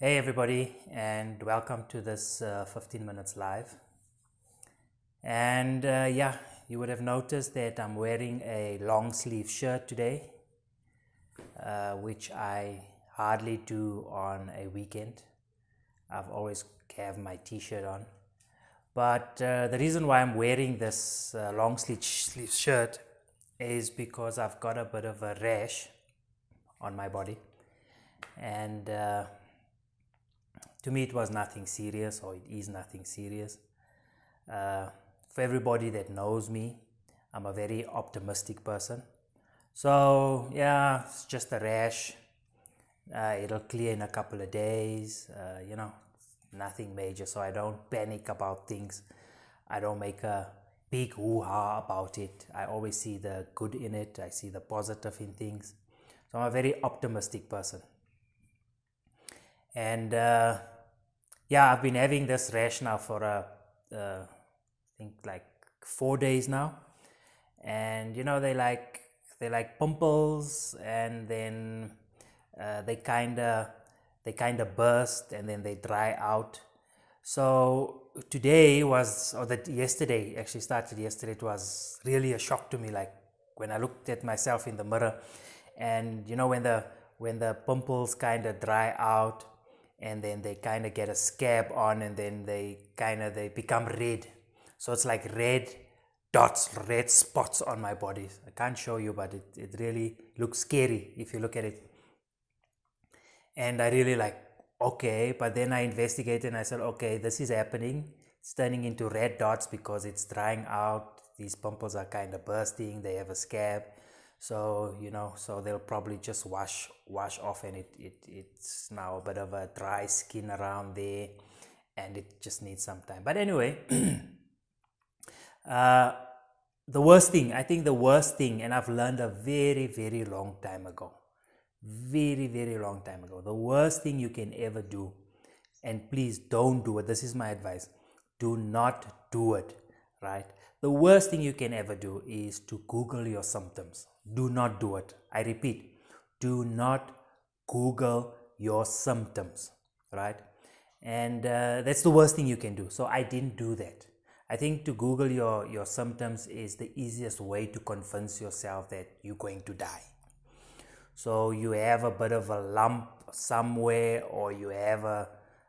Hey everybody, and welcome to this 15 minutes live. And you would have noticed that I'm wearing a long sleeve shirt today, which I hardly do on a weekend. I've always have my t-shirt on. But the reason why I'm wearing this long sleeve shirt is because I've got a bit of a rash on my body. And to me, it was nothing serious, or it is nothing serious. For everybody that knows me, I'm a very optimistic person. So, yeah, it's just a rash. It'll clear in a couple of days, nothing major. So, I don't panic about things. I don't make a big hoo ha about it. I always see the good in it, I see the positive in things. So, I'm a very optimistic person. And I've been having this rash now for I think like 4 days now, and they like pimples, and then they kind of burst, and then they dry out. So today was, or that yesterday actually started yesterday. It was really a shock to me, like when I looked at myself in the mirror, and when the pimples kind of dry out, and then they kind of get a scab on, and then they become red. So it's like red dots, red spots on my body. I can't show you, but it really looks scary if you look at it. And I really like, okay, but then I investigated and I said, okay, this is happening. It's turning into red dots because it's drying out. These pimples are kind of bursting. They have a scab. So, so they'll probably just wash off, and it's now a bit of a dry skin around there, and it just needs some time. But anyway, uh, I think the worst thing, and I've learned a very, very long time ago, very, very long time ago, the worst thing you can ever do, and please don't do it. This is my advice. Do not do it, right? The worst thing you can ever do is to Google your symptoms. Do not do it. I repeat, do not Google your symptoms, right? And that's the worst thing you can do. So I didn't do that. I think to Google your symptoms is the easiest way to convince yourself that you're going to die. So you have a bit of a lump somewhere, or you have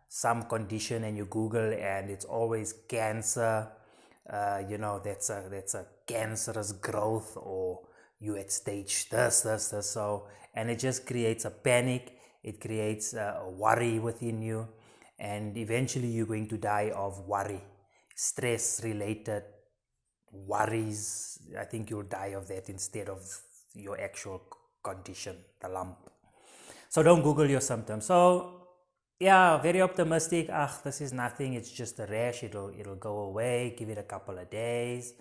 some condition, and you Google, and it's always cancer. That's a cancerous growth, or you at stage this. So, and it just creates a panic. It creates a worry within you, and eventually you're going to die of worry, stress related worries. I think you'll die of that instead of your actual condition, the lump. So don't Google your symptoms. So yeah, very optimistic. This is nothing. It's just a rash. It'll go away. Give it a couple of days.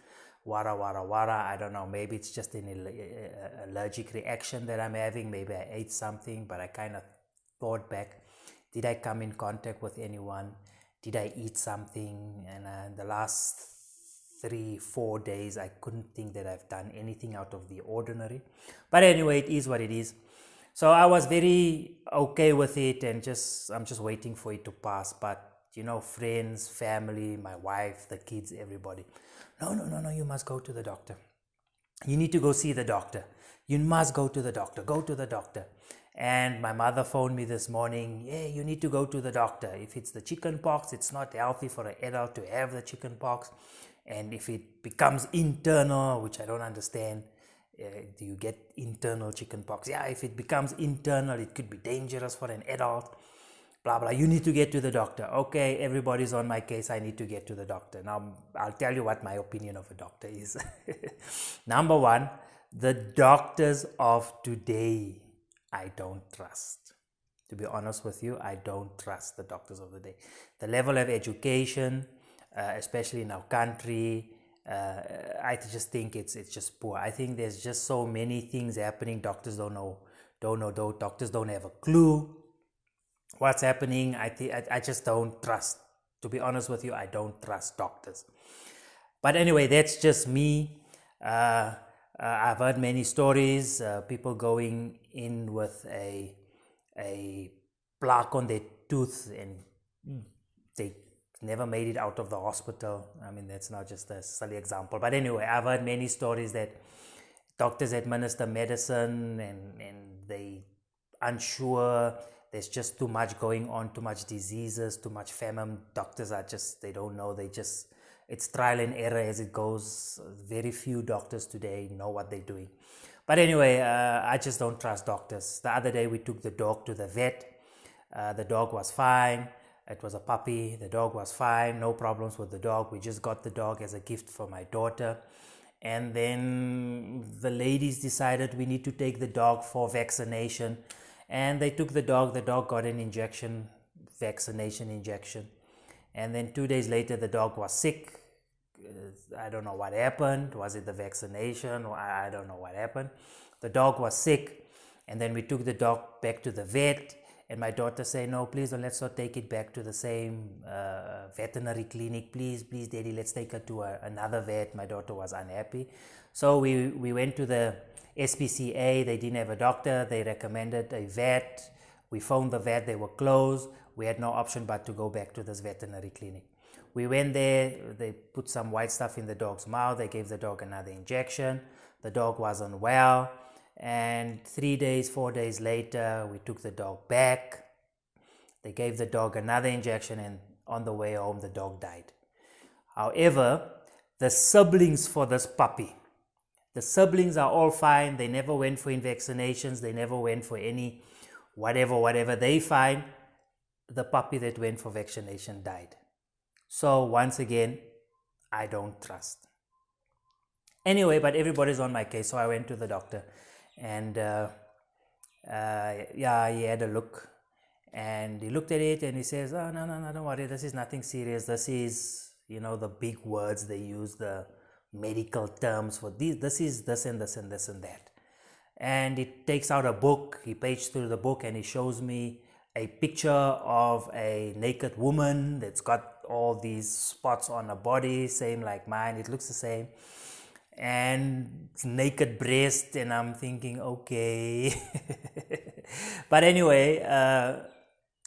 Wara wara wara. I don't know. Maybe it's just an allergic reaction that I'm having. Maybe I ate something. But I kind of thought back. Did I come in contact with anyone? Did I eat something? And the last 3-4 days, I couldn't think that I've done anything out of the ordinary. But anyway, it is what it is. So I was very okay with it, and I'm just waiting for it to pass. But friends, family, my wife, the kids, everybody, no, you must go to the doctor. You need to go see the doctor. You must go to the doctor. Go to the doctor. And my mother phoned me this morning. Yeah, you need to go to the doctor. If it's the chicken pox, it's not healthy for an adult to have the chicken pox. And if it becomes internal, which I don't understand, do you get internal chicken pox? Yeah, if it becomes internal, it could be dangerous for an adult. Blah, blah. You need to get to the doctor. Okay, everybody's on my case. I need to get to the doctor. Now, I'll tell you what my opinion of a doctor is. Number one, the doctors of today, I don't trust. To be honest with you, I don't trust the doctors of the day. The level of education, especially in our country, I just think it's just poor. I think there's just so many things happening. Doctors don't know. Doctors don't have a clue what's happening. I just don't trust. To be honest with you, I don't trust doctors. But anyway, that's just me. I've heard many stories. People going in with a plaque on their tooth and they never made it out of the hospital. I mean, that's not just a silly example. But anyway, I've heard many stories that doctors administer medicine and they unsure. There's just too much going on, too much diseases, too much famine. Doctors are just, they don't know. It's trial and error as it goes. Very few doctors today know what they're doing. But anyway, I just don't trust doctors. The other day we took the dog to the vet. The dog was fine. It was a puppy. The dog was fine. No problems with the dog. We just got the dog as a gift for my daughter. And then the ladies decided we need to take the dog for vaccination. And they took the dog. The dog got an injection, vaccination injection. And then 2 days later, the dog was sick. I don't know what happened. Was it the vaccination? I don't know what happened. The dog was sick. And then we took the dog back to the vet. And my daughter said, no, please don't, let's not take it back to the same veterinary clinic. Please, daddy, let's take her to another vet. My daughter was unhappy. So we went to the SPCA. They didn't have a doctor. They recommended a vet. We phoned the vet. They were closed. We had no option but to go back to this veterinary clinic. We went there. They put some white stuff in the dog's mouth. They gave the dog another injection. The dog wasn't well. And 3 days, 4 days later, we took the dog back. They gave the dog another injection, and on the way home, the dog died. However, the siblings for this puppy, the siblings are all fine. They never went for vaccinations. They never went for any whatever. They fine. The puppy that went for vaccination died. So once again, I don't trust. Anyway, but everybody's on my case, so I went to the doctor. And he had a look, and he looked at it and he says, oh, no, don't worry, this is nothing serious. This is, the big words they use, the medical terms for this is this and this and this and that. And he takes out a book, he pages through the book, and he shows me a picture of a naked woman that's got all these spots on her body, same like mine, it looks the same. And naked breast, and I'm thinking, okay. But anyway,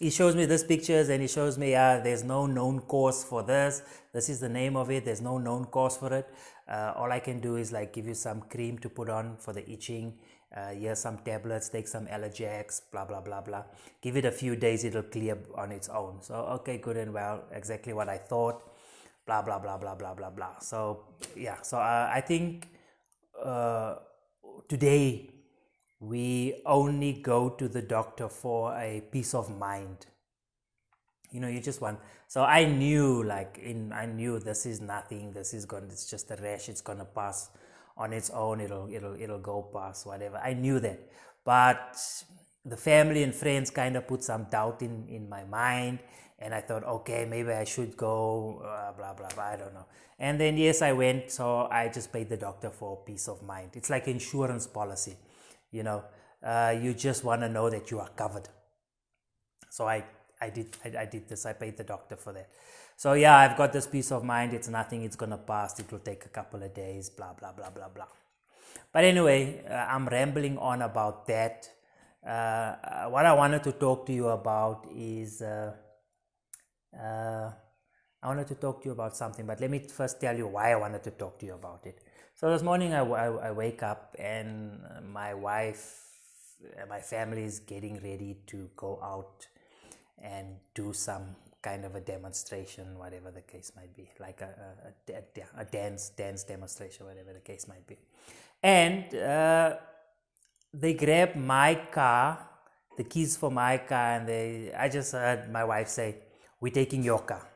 he shows me these pictures and he shows me, there's no known cause for this. This is the name of it. There's no known cause for it. All I can do is like give you some cream to put on for the itching. Here's some tablets, take some Allergex, blah, blah, blah, blah. Give it a few days, it'll clear on its own. So, okay, good and well, exactly what I thought. Blah, blah, blah, blah, blah, blah, blah. So, yeah, so I think today we only go to the doctor for a peace of mind. You just want. So I knew, I knew this is nothing. It's just a rash. It's gonna pass on its own. It'll go past, whatever. I knew that, but the family and friends kind of put some doubt in my mind. And I thought, okay, maybe I should go, blah, blah, blah, I don't know. And then, yes, I went. So I just paid the doctor for peace of mind. It's like insurance policy, you just want to know that you are covered. So I did this. I paid the doctor for that. So yeah, I've got this peace of mind. It's nothing. It's going to pass. It will take a couple of days, blah, blah, blah, blah, blah. But anyway, I'm rambling on about that. What I wanted to talk to you about is... I wanted to talk to you about something, but let me first tell you why I wanted to talk to you about it. So this morning I wake up and my wife, my family is getting ready to go out and do some kind of a demonstration, whatever the case might be, like a dance demonstration, whatever the case might be. And they grab my car, the keys for my car, and I just heard my wife say, we're taking your car.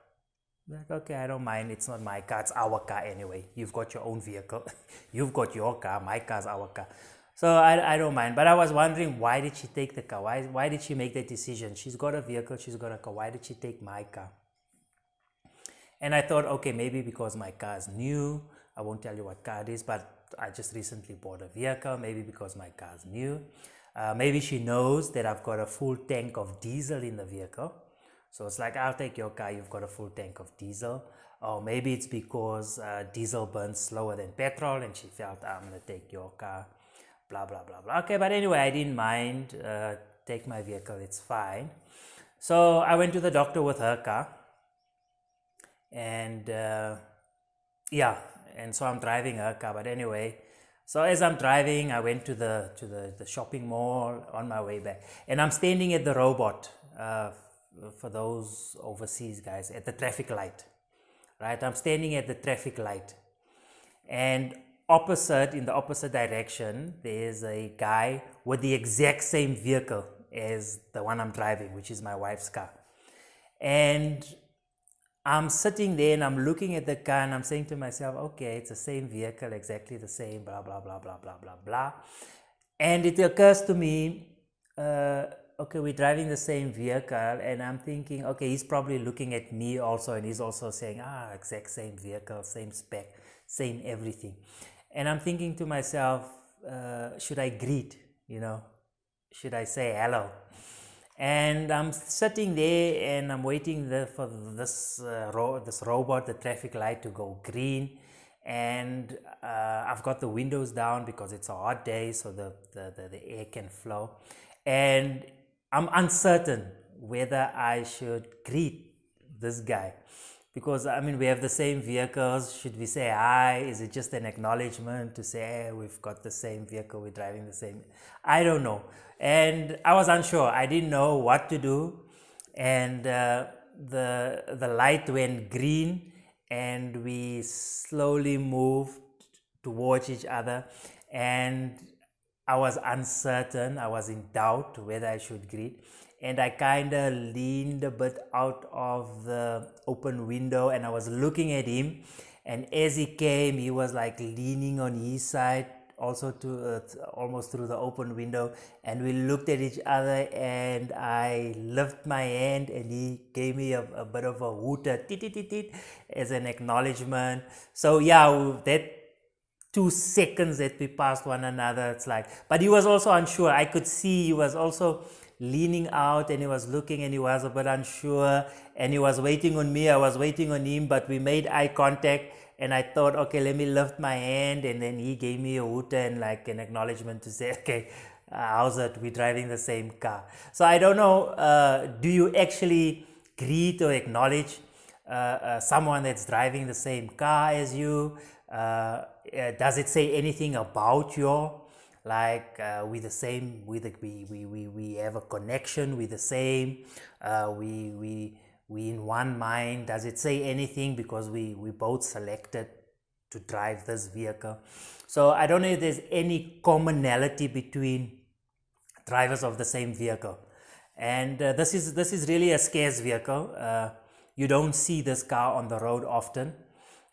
Like, okay, I don't mind. It's not my car. It's our car anyway. You've got your own vehicle. You've got your car. My car's our car. So I don't mind. But I was wondering, why did she take the car? Why did she make that decision? She's got a vehicle. She's got a car. Why did she take my car? And I thought, okay, maybe because my car is new. I won't tell you what car it is, but I just recently bought a vehicle. Maybe because my car is new. Maybe she knows that I've got a full tank of diesel in the vehicle. So it's like, I'll take your car, you've got a full tank of diesel. Or maybe it's because diesel burns slower than petrol and she felt, I'm going to take your car, blah, blah, blah, blah. Okay, but anyway, I didn't mind. Take my vehicle, it's fine. So I went to the doctor with her car, and yeah, and so I'm driving her car. But anyway, so as I'm driving, I went to the shopping mall on my way back, and I'm standing at the robot. For those overseas guys, at the traffic light, right? I'm standing at the traffic light, and in the opposite direction, there's a guy with the exact same vehicle as the one I'm driving, which is my wife's car. And I'm sitting there and I'm looking at the car and I'm saying to myself, okay, it's the same vehicle, exactly the same, blah, blah, blah, blah, blah, blah, blah. And it occurs to me, okay, we're driving the same vehicle, and I'm thinking, okay, he's probably looking at me also, and he's also saying, exact same vehicle, same spec, same everything. And I'm thinking to myself, should I greet, should I say hello? And I'm sitting there and I'm waiting for this robot, the traffic light, to go green. And I've got the windows down because it's a hot day, so the air can flow. And I'm uncertain whether I should greet this guy, because I mean, we have the same vehicles. Should we say hi? Is it just an acknowledgement to say, hey, we've got the same vehicle, we're driving the same? I don't know. And I was unsure. I didn't know what to do. And the light went green, and we slowly moved towards each other. And I was uncertain. I was in doubt whether I should greet. And I kind of leaned a bit out of the open window, and I was looking at him. And as he came, he was like leaning on his side, also to almost through the open window. And we looked at each other, and I lifted my hand, and he gave me a bit of a hooter, tit, tit, tit, tit, as an acknowledgement. So yeah, that 2 seconds that we passed one another, it's like, but he was also unsure. I could see he was also leaning out, and he was looking, and he was a bit unsure, and he was waiting on me. I was waiting on him, but we made eye contact, and I thought, okay, let me lift my hand. And then he gave me a hooter and like an acknowledgement to say, okay, how's it, we're driving the same car. So I don't know, do you actually greet or acknowledge someone that's driving the same car as you? Does it say anything about you? Like we the same, we have a connection, we the same, we in one mind. Does it say anything? Because we both selected to drive this vehicle. So I don't know if there's any commonality between drivers of the same vehicle. And this is really a scarce vehicle. You don't see this car on the road often.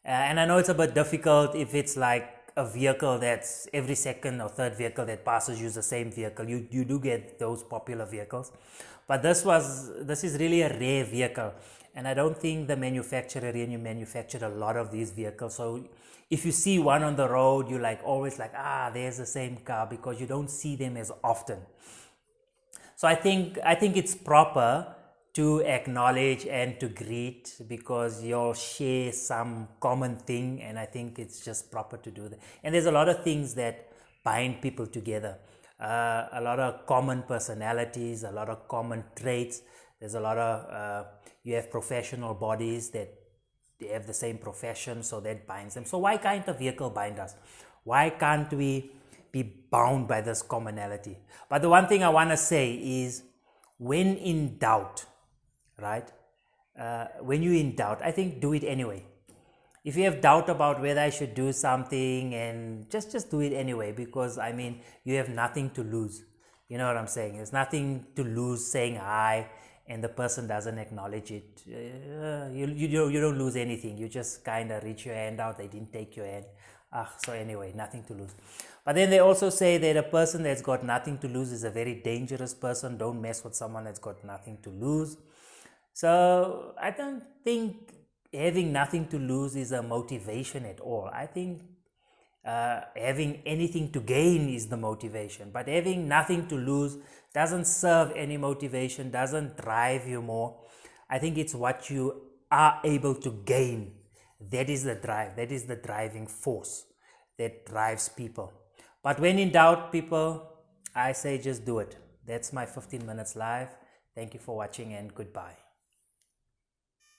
And I know it's a bit difficult if it's like a vehicle that's every second or third vehicle that passes use the same vehicle. You do get those popular vehicles, but this is really a rare vehicle, and I don't think the manufacturer really manufactured a lot of these vehicles. So if you see one on the road, you like always like, there's the same car, because you don't see them as often. So I think it's proper to acknowledge and to greet, because you'll share some common thing, and I think it's just proper to do that. And there's a lot of things that bind people together, a lot of common personalities, a lot of common traits. There's a lot of you have professional bodies that they have the same profession, so that binds them. So why can't a vehicle bind us? Why can't we be bound by this commonality? But the one thing I want to say is, when in doubt, right? When you're in doubt, I think do it anyway. If you have doubt about whether I should do something, and just do it anyway, because I mean, you have nothing to lose. You know what I'm saying? There's nothing to lose saying hi, and the person doesn't acknowledge it. You don't lose anything. You just kind of reach your hand out, they didn't take your hand. So anyway, nothing to lose. But then they also say that a person that's got nothing to lose is a very dangerous person. Don't mess with someone that's got nothing to lose. So I don't think having nothing to lose is a motivation at all. I think having anything to gain is the motivation, but having nothing to lose doesn't serve any motivation, doesn't drive you more. I think it's what you are able to gain. That is the drive. That is the driving force that drives people. But when in doubt, people, I say just do it. That's my 15 minutes live. Thank you for watching and goodbye.